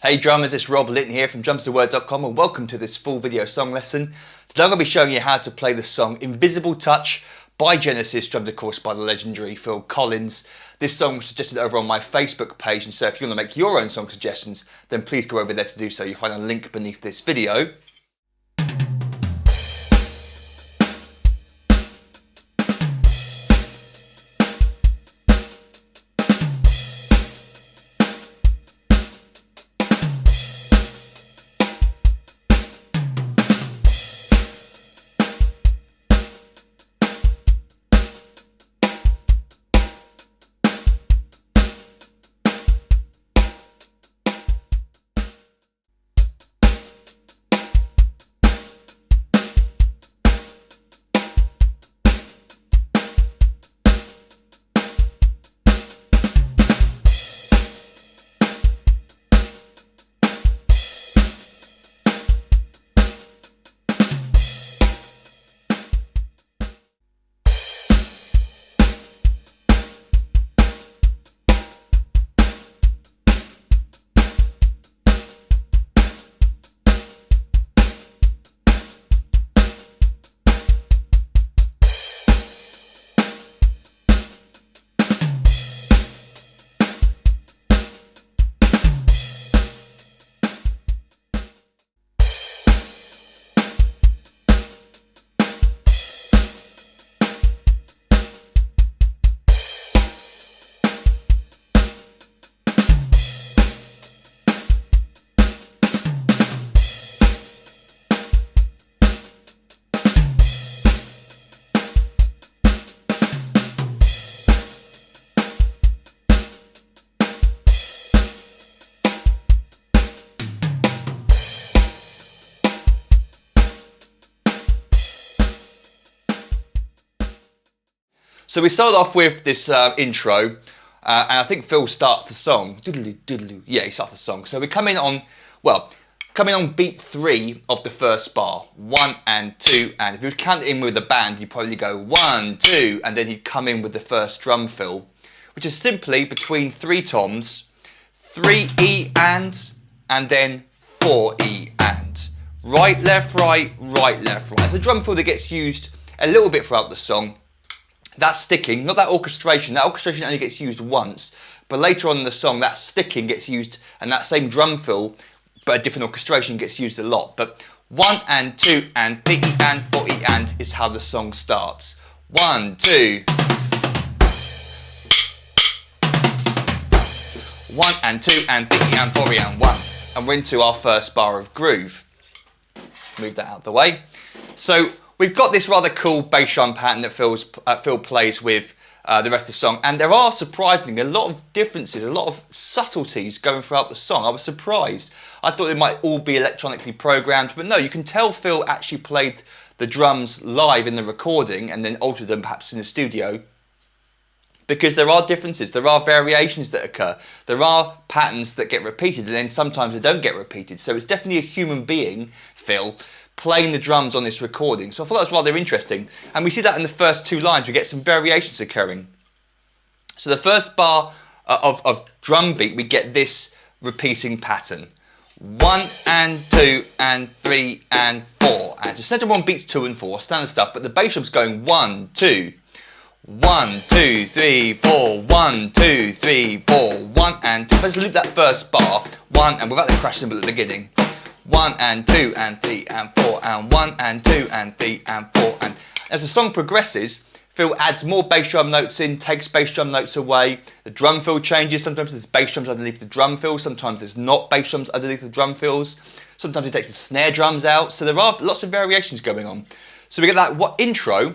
Hey drummers, it's Rob Litton here from drumstheword.com and welcome to this full video song lesson. Today I'm going to be showing you how to play the song Invisible Touch by Genesis, drummed of course by the legendary Phil Collins. This song was suggested over on my Facebook page, and so if you want to make your own song suggestions, then please go over there to do so. You'll find a link beneath this video. So we start off with this intro, and I think Phil starts the song. Yeah, he starts the song. So we come in on beat 3 of the first bar. 1 and 2, and if you count it in with the band, you'd probably go 1, 2, and then he'd come in with the first drum fill, which is simply between 3 toms, 3 E and then 4 E and. Right, left, right, right, left, right. It's a drum fill that gets used a little bit throughout the song. That sticking, not that orchestration only gets used once, but later on in the song that sticking gets used, and that same drum fill, but a different orchestration, gets used a lot. But 1 and 2 and 3 E and 4 E and is how the song starts. 1, 2. 1 and 2 and 3 E and 4 E and 1. And we're into our first bar of groove. Move that out of the way. So we've got this rather cool bass drum pattern that Phil plays with the rest of the song, and there are surprisingly a lot of differences, a lot of subtleties going throughout the song. I was surprised. I thought it might all be electronically programmed, but no, you can tell Phil actually played the drums live in the recording and then altered them perhaps in the studio, because there are differences, there are variations that occur, there are patterns that get repeated and then sometimes they don't get repeated. So it's definitely a human being, Phil, playing the drums on this recording. So I thought that was rather interesting. And we see that in the first 2 lines, we get some variations occurring. So the first bar of drum beat, we get this repeating pattern. 1 and 2 and 3 and 4. And so center 1 beats 2 and 4, standard stuff, but the bass drum's going 1, 2. 1, 2, 3, 4, 1, 2, 3, 4, 1 and 2. Let's loop that first bar, 1, and without the crash cymbal at the beginning. 1 and 2 and 3 and 4 and 1 and 2 and 3 and 4, and as the song progresses, Phil adds more bass drum notes in, takes bass drum notes away, the drum fill changes. Sometimes there's bass drums underneath the drum fill, sometimes there's not bass drums underneath the drum fills, sometimes he takes the snare drums out, so there are lots of variations going on. So we get that intro,